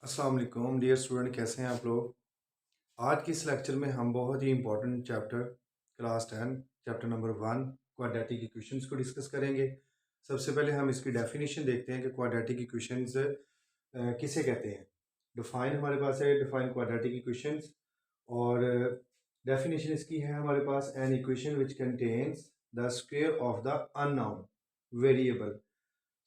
अस्सलाम वालेकुम dear student, कैसे हैं आप लोग। आज के इस लेक्चर में हम बहुत ही important chapter class 10 chapter number 1 quadratic equations को डिस्कस करेंगे। सबसे पहले हम इसकी डेफिनेशन देखते हैं कि क्वाड्रेटिक इक्वेशंस किसे कहते हैं। डिफाइन हमारे पास है डिफाइन क्वाड्रेटिक इक्वेशंस, और डेफिनेशन इसकी है हमारे पास an equation which contains the square of the unknown variable.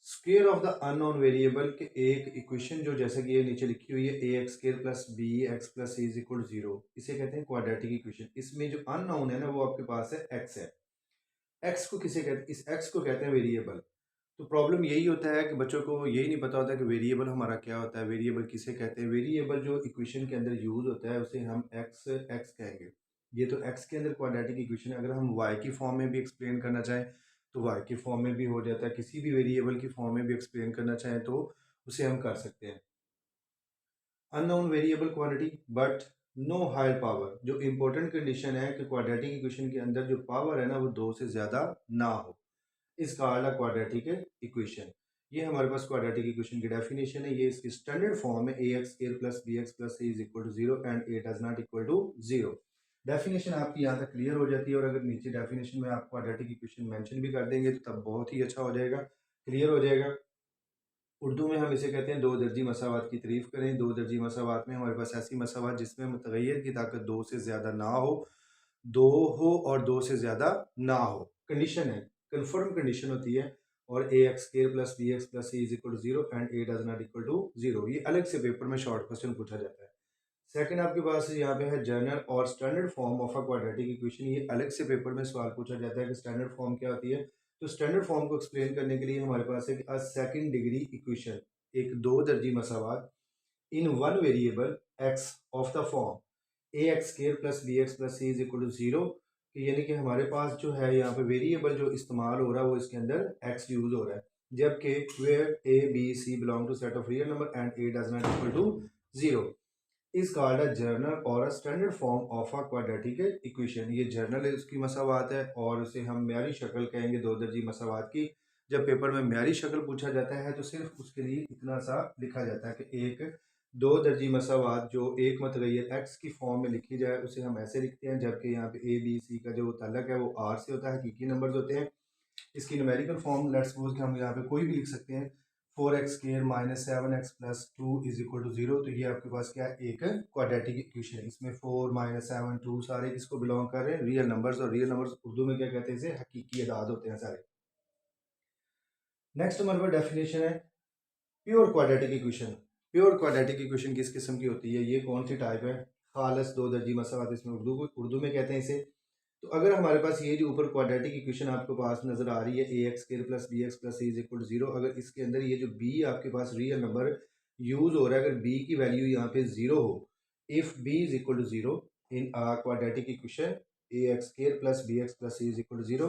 Square of the unknown variable के एक इक्वेशन जो जैसे कि ये नीचे लिखी हुई है a x square plus b x plus c is equal zero, इसे कहते हैं क्वाड्रेटिक इक्वेशन। इसमें जो अननोन है ना वो आपके पास है एक्स है। एक्स को किसे कहते हैं, इस एक्स को कहते हैं वेरिएबल। तो प्रॉब्लम यही होता है कि बच्चों को यही नहीं पता होता कि वेरिएबल हमारा क्या होता है, वेरिएबल किसे कहते हैं। वेरिएबल जो इक्वेशन के अंदर यूज होता है उसे हम एक्स एक्स कहेंगे। ये तो एक्स के अंदर क्वाड्रेटिक इक्वेशन है। अगर हम वाई की फॉर्म में भी एक्सप्लेन करना चाहें तो वाई की फॉर्म में भी हो जाता है, किसी भी वेरिएबल की फॉर्म में भी एक्सप्लेन करना चाहें तो उसे हम कर सकते हैं। Unknown variable quantity but no higher power. जो इंपॉर्टेंट कंडीशन है कि क्वाड्रेटिक इक्वेशन के अंदर जो पावर है ना वो दो से ज्यादा ना हो, इस कॉल्ड अ क्वाड्रेटिक इक्वेशन। ये हमारे पास क्वाड्रेटिक इक्वेशन की डेफिनेशन है। ये इसकी स्टैंडर्ड फॉर्म है a x square plus b x plus c is equal to zero and a does not equal to zero. Definition आपकी यहाँ तक क्लियर हो जाती है, और अगर नीचे डेफिनेशन में आप क्वाड्रेटिक इक्वेशन मेंशन भी कर देंगे तो तब बहुत ही अच्छा हो जाएगा, क्लियर हो जाएगा। उर्दू में हम इसे कहते हैं दो दर्जी मसावात की तारीफ करें। दो दर्जी मसावात में हमारे पास ऐसी मसावात जिसमें मुतगैर की ताकत दो से ज़्यादा ना हो, दो हो और दो से ज़्यादा ना हो। कंडीशन है, कन्फर्म कंडीशन होती है। और a x square plus b x plus c is equal to zero and a does not equal to zero. ये अलग से पेपर में शॉर्ट क्वेश्चन पूछा जाता है। सेकंड आपके पास यहाँ पे है जनरल और standard form of a quadratic equation. ये अलग से पेपर में सवाल पूछा जाता है कि स्टैंडर्ड फॉर्म क्या होती है। तो स्टैंडर्ड फॉर्म को एक्सप्लेन करने के लिए हमारे पास है कि अ सेकंड डिग्री इक्वेशन, एक दो दर्जी मसावात in one variable x of the form a x square plus b x plus c is equal to zero. यानी कि हमारे पास जो है यहाँ पे वेरिएबल जो इस्तेमाल हो रहा है वो इसके अंदर एक्स यूज हो रहा है, जबकि where a b c belong to set of real number and a does not equal to zero is called a general or a standard form of a quadratic equation. ये general है, उसकी मसावात है, और उसे हम म्यारी शक्ल कहेंगे दो दर्जी मसावात की। जब पेपर में म्यारी शक्ल पूछा जाता है तो सिर्फ उसके लिए इतना सा लिखा जाता है कि एक दो दर्जी मसावात जो एक मतगैर एक्स की फॉर्म में लिखी जाए उसे हम ऐसे लिखते हैं, जबकि यहाँ पे ए बी सी का जो ताल्लुक है वो आर से होता है, हकीकी नंबर्स होते हैं। इसकी न्यूमेरिकल फॉर्म लेट्स सपोज कि हम यहाँ पे कोई भी लिख सकते हैं, four x square minus seven x plus two is equal to zero. तो ये आपके पास क्या है, एक क्वाड्रेटिक इक्वेशन है। इसमें फोर माइनस सेवन टू सारे किसको बिलोंग कर रहे हैं, रियल नंबर्स। और रियल नंबर्स उर्दू में क्या कहते हैं, इसे हकीकी अदाद होते हैं सारे। नेक्स्ट हमारे पास डेफिनेशन है pure quadratic equation. Pure quadratic equation किस किस्म की होती है, ये कौन सी टाइप है, खालस दो दर्जी मसावत इसमें उर्दू में कहते हैं इसे। तो अगर हमारे पास ये जो ऊपर क्वाड्रेटिक इक्वेशन आपके पास नजर आ रही है a x square plus b x plus c is equal to zero, अगर इसके अंदर ये जो बी आपके पास रियल नंबर यूज हो रहा है, अगर बी की वैल्यू यहाँ पे जीरो हो, if b is equal to zero in quadratic equation a x square plus b x plus c is equal to zero,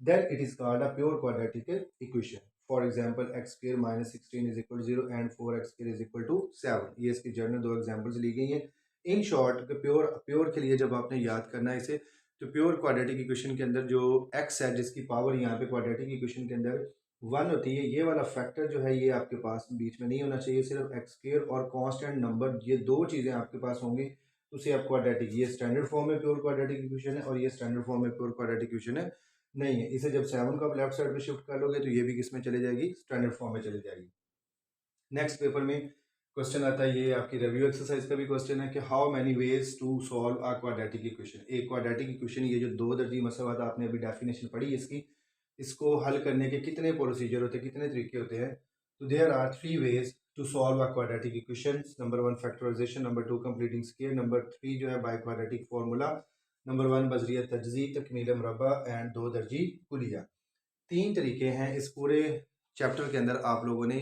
then it is called a pure quadratic equation. For example, x square minus 16 is equal to 0 and 4x square is equal to 7. ये इसकी journal दो examples ली गई हैं। In short pure pure के लिए जब आपने याद करना है इसे, तो प्योर क्वाड्रेटिक इक्वेशन के अंदर जो x है जिसकी पावर यहाँ पे क्वाड्रेटिक इक्वेशन के अंदर वन होती है, ये वाला फैक्टर जो है ये आपके पास बीच में नहीं होना चाहिए। सिर्फ एक्स स्क्वायर और कांस्टेंट नंबर, ये दो चीज़ें आपके पास होंगी तो उसे आप क्वाड्रेटिक, ये स्टैंडर्ड फॉर्म में प्योर क्वाड्रेटिक इक्वेशन है और ये स्टैंडर्ड फॉर्म में प्योर क्वाड्रेटिक इक्वेशन है नहीं है। इसे जब सेवन को आप लेफ्ट साइड पे शिफ्ट कर लोगे तो ये भी किस में चली जाएगी, स्टैंडर्ड फॉर्म में चली जाएगी। नेक्स्ट पेपर में क्वेश्चन आता है, ये आपकी रिव्यू एक्सरसाइज का भी क्वेश्चन है कि how many ways to solve a quadratic equation. एक क्वाड्रेटिक इक्वेशन, ये जो दो दर्जी मसवात आपने अभी डेफिनेशन पढ़ी इसकी, इसको हल करने के कितने प्रोसीजर होते हैं, कितने तरीके होते हैं। तो there are three ways to solve a quadratic equation. Number one factorisation, number two completing square, नंबर थ्री जो है by quadratic formula, number one बजरिया तजजी तकमील मरबा एंड दो दर्जी कुलिया। तीन तरीके हैं इस पूरे चैप्टर के अंदर। आप लोगों ने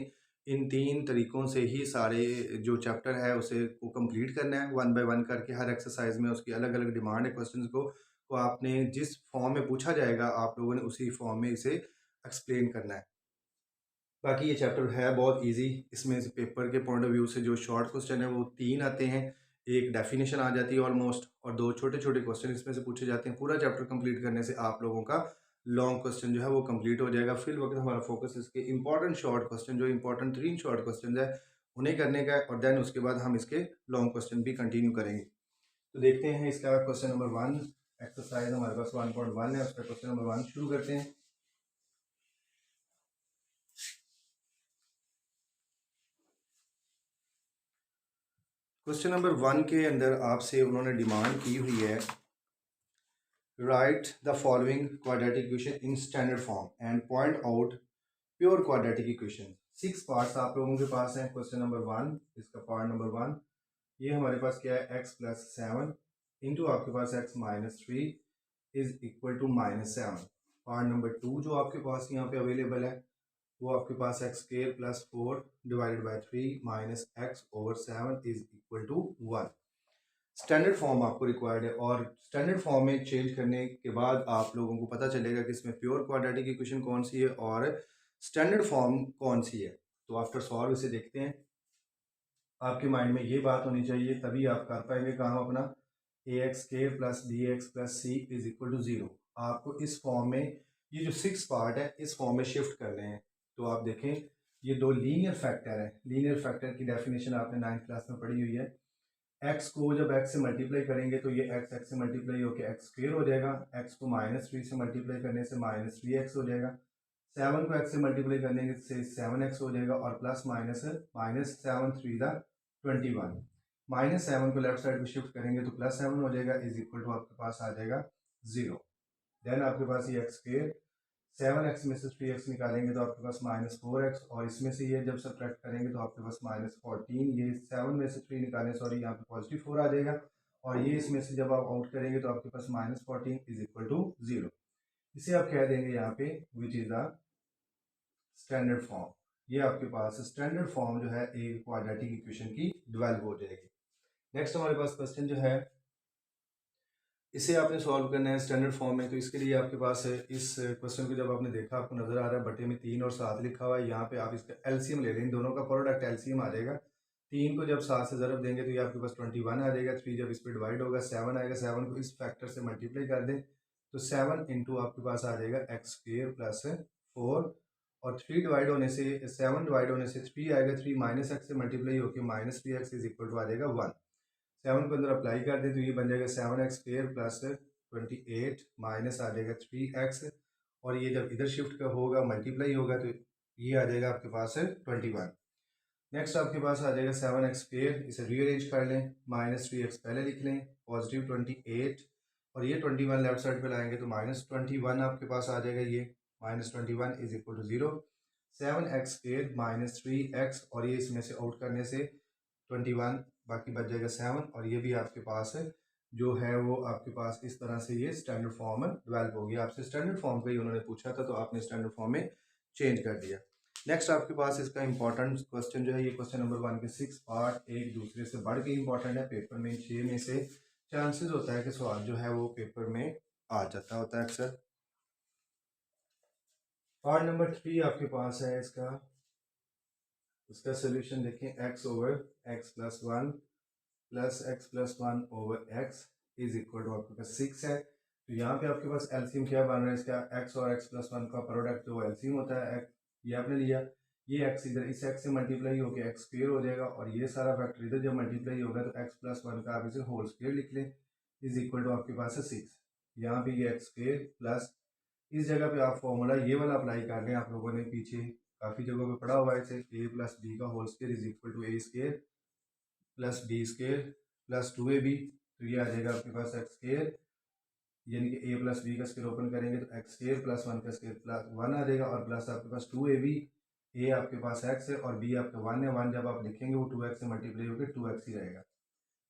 इन तीन तरीकों से ही सारे जो चैप्टर है उसे को कंप्लीट करना है, वन बाय वन करके। हर एक्सरसाइज में उसकी अलग अलग डिमांड है क्वेश्चंस को आपने जिस फॉर्म में पूछा जाएगा आप लोगों ने उसी फॉर्म में इसे एक्सप्लेन करना है। बाकी ये चैप्टर है बहुत इजी। इसमें से पेपर के पॉइंट ऑफ व्यू से जो शॉर्ट क्वेश्चन है वो तीन आते हैं, एक डेफिनेशन आ जाती है ऑलमोस्ट, और दो छोटे छोटे क्वेश्चन इसमें से पूछे जाते हैं। पूरा चैप्टर कंप्लीट करने से आप लोगों का लॉन्ग क्वेश्चन जो है वो कंप्लीट हो जाएगा। फिर वक्त हमारा फोकस इसके इंपॉर्टेंट शॉर्ट क्वेश्चन, जो इंपॉर्टेंट तीन शॉर्ट क्वेश्चन है उन्हें करने का है और देन उसके बाद हम इसके लॉन्ग क्वेश्चन भी कंटिन्यू करेंगे। तो देखते हैं इसका क्वेश्चन नंबर 1 एक्सरसाइज हमारे पास 1.1 है, उसका क्वेश्चन नंबर 1 शुरू करते हैं। क्वेश्चन नंबर 1 के अंदर आपसे उन्होंने डिमांड की हुई है, right the following quadratic equation in standard form and point out pure quadratic equation. 6 parts आप लोगों के पास हैं। क्वेश्चन नंबर 1 इसका पार्ट नंबर 1 ये हमारे पास क्या है, x प्लस 7 इंटू आपके पास x minus 3 is equal to -7। Part number 2 जो आपके पास यहाँ पे अवेलेबल है वो आपके पास x square plus 4 divided by 3 minus x over 7 is equal to 1। Standard form आपको रिक्वायर्ड है और स्टैंडर्ड फॉर्म में चेंज करने के बाद आप लोगों को पता चलेगा कि इसमें प्योर क्वाड्रेटिक इक्वेशन कौन सी है और स्टैंडर्ड फॉर्म कौन सी है। तो आफ्टर सॉल्व इसे देखते हैं। आपके माइंड में ये बात होनी चाहिए, तभी आप कर पाएंगे काम अपना। ए एक्स के plus b x plus c is equal to 0 आपको इस फॉर्म में, ये जो 6 पार्ट है इस फॉर्म में शिफ्ट करने हैं। तो आप देखें ये दो लीनियर फैक्टर है। लीनियर फैक्टर की डेफिनेशन आपने 9th क्लास में पढ़ी हुई है। एक्स को जब एक्स से मल्टीप्लाई करेंगे तो ये एक्स एक्स से मल्टीप्लाई होकर एक्स स्क्वेयर हो जाएगा। एक्स को -3 से मल्टीप्लाई करने से -3x हो जाएगा। 7 को एक्स से मल्टीप्लाई करने से 7x हो जाएगा और प्लस माइनस -7 3 द 21। -7 को लेफ्ट साइड में शिफ्ट करेंगे तो +7 हो जाएगा इज इक्वल टू आपके पास आ जाएगा 0। देन आपके पास ये एक्स स्क्वेयर 7x में से 3x निकालेंगे तो आपके पास -4x और इसमें से ये जब सब्ट्रैक्ट करेंगे तो आपके पास -14। ये 7 में से 3 निकालें, सॉरी यहाँ पे पॉजिटिव 4 आ जाएगा और ये इसमें से जब आप आउट करेंगे तो आपके पास -14 इज इक्वल टू 0। इसे आप कह देंगे यहाँ पे which is the standard form. ये आपके पास स्टैंडर्ड फॉर्म जो है एक क्वाड्रेटिक इक्वेशन की डेवलप हो जाएगी। नेक्स्ट हमारे पास क्वेश्चन जो है इसे आपने सॉल्व करना है स्टैंडर्ड फॉर्म में। तो इसके लिए आपके पास इस क्वेश्चन को जब आपने देखा आपको नजर आ रहा है बटे में 3 और 7 लिखा हुआ है। यहाँ पे आप इसका एलसीएम ले लें, दोनों का प्रोडक्ट एलसीएम आ जाएगा। 3 को जब 7 से ज़रब देंगे तो ये आपके पास 21 आ जाएगा। 3 जब इस पर डिवाइड होगा 7 आएगा। 7 को इस फैक्टर से मल्टीप्लाई कर दें तो 7 इंटू आपके पास आ जाएगा एक्स स्क्वेयर प्लस 4 और 3 डिवाइड होने से 7 डिवाइड होने से 3 आएगा। 3 माइनस एक्स से मल्टीप्लाई होकर -3x इज इक्वल टू आ जाएगा 1। 7 को अंदर अप्लाई कर दें तो ये बन जाएगा 7x स्क्वेयर प्लस 28 माइनस आ जाएगा 3x और ये जब इधर शिफ्ट का होगा मल्टीप्लाई होगा तो ये आ जाएगा आपके पास 21। नेक्स्ट आपके पास आ जाएगा 7x स्क्वेयर, इसे रीअरेंज कर लें, -3x पहले लिख लें, पॉजिटिव 28 और ये 21 लेफ्ट साइड पे लाएंगे तो -21 आपके पास आ जाएगा। ये -21 is equal to 0। 7x square -3x और ये इसमें से आउट करने से 21 बाकी बच जाएगा 7 और ये भी आपके पास है जो है वो आपके पास इस तरह से ये स्टैंडर्ड फॉर्म में डेवलप हो गया। आपसे स्टैंडर्ड फॉर्म का ही उन्होंने पूछा था तो आपने स्टैंडर्ड फॉर्म में चेंज कर दिया। नेक्स्ट आपके पास इसका इंपॉर्टेंट क्वेश्चन जो है ये क्वेश्चन नंबर 1 के 6 पार्ट एक दूसरे से बढ़ के इंपॉर्टेंट है। पेपर में 6 में से चांसेस होता है कि सवाल जो है वो पेपर में आ जाता होता है अक्सर। पार्ट नंबर 3 आपके पास है इसका सोल्यूशन देखें, x over x plus 1 plus x plus 1 over x is equal to आपके पास 6 है। तो यहाँ पे आपके पास एलसीएम क्या बन रहा है इसका, x और x प्लस 1 का प्रोडक्ट जो एलसीएम होता है ये आपने लिया, ये x इधर इस x से मल्टीप्लाई होकर x स्क्वेयर हो जाएगा और ये सारा फैक्टर इधर जब मल्टीप्लाई होगा तो x प्लस 1 का आप इसे होल स्क्वेयर लिख लें इज इक्वल टू आपके पास है 6। यहाँ पे ये x स्क्वेयर प्लस इस जगह पे आप फॉर्मूला ये वाला अप्लाई कर लें, आप लोगों ने पीछे काफ़ी जगहों पे पढ़ा हुआ है इसे, a प्लस बी का whole square is equal to a square plus b square plus 2ab। तो ये आ जाएगा आपके पास एक्स स्क्वेयर, यानी कि a प्लस बी का स्क्वेयर ओपन करेंगे तो एक्स स्क्वेयर प्लस 1 का स्क्वेयर प्लस 1 आ जाएगा और प्लस आपके पास 2ab। a आपके पास x है और b आपका 1 है। 1 जब आप लिखेंगे वो 2x से मल्टीप्लाई होकर 2x ही रहेगा।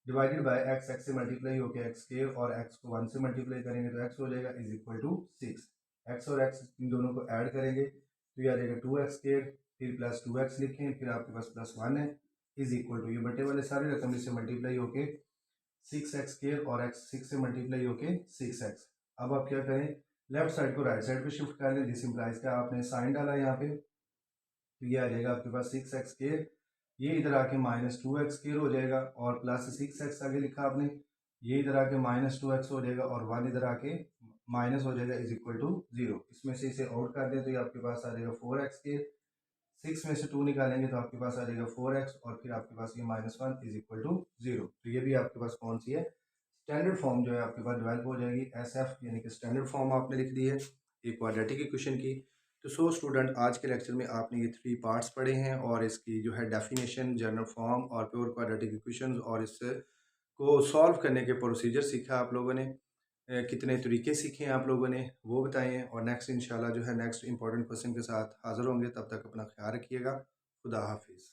डिवाइडेड बाय x, x से मल्टीप्लाई होकर एक्स स्क्वेयर और x को 1 से मल्टीप्लाई करेंगे तो x हो जाएगा इज इक्वल टू 6। x और x इन दोनों को ऐड करेंगे तो ये आ जाएगा 2x स्क्वेयर, फिर प्लस 2x लिखें, फिर आपके पास प्लस 1 है इज इक्वल टू ये बटे वाले सारे रकम इससे मल्टीप्लाई होके 6x स्क्वेयर और x 6 से मल्टीप्लाई होके 6x। अब आप क्या करें, लेफ्ट साइड को राइट साइड पे शिफ्ट कर लें, दिस इंप्लाइज का आपने साइन डाला यहाँ पे तो ये आ जाएगा आपके पास 6x स्क्वेयर, ये इधर आके -2x स्क्वेयर हो जाएगा और प्लस 6x आगे लिखा आपने, ये इधर आके -2x हो जाएगा और 1 इधर आके माइनस हो जाएगा इज इक्वल टू 0। इसमें से इसे आउट कर दें तो ये आपके पास आ जाएगा 4x स्क्वेयर, 6 में से 2 निकालेंगे तो आपके पास आ जाएगा 4x और फिर आपके पास ये -1 इज इक्वल टू 0। तो ये भी आपके पास कौन सी है, स्टैंडर्ड फॉर्म जो है आपके पास डेवलप हो जाएगी। SF यानी कि स्टैंडर्ड फॉर्म आपने लिख दी है एक क्वाड्रेटिक इक्वेशन की। तो स्टूडेंट, आज के लेक्चर में आपने ये 3 पार्ट्स पढ़े हैं और इसकी जो है डेफिनेशन, जनरल फॉर्म और प्योर क्वाड्रेटिक इक्वेशन और इससे को सॉल्व करने के प्रोसीजर सीखा आप लोगों ने। कितने तरीके सीखे हैं आप लोगों ने वो बताएं, और नेक्स्ट इंशाल्लाह जो है नेक्स्ट इंपॉर्टेंट क्वेश्चन के साथ हाज़िर होंगे। तब तक अपना ख्याल रखिएगा। खुदा हाफिज़।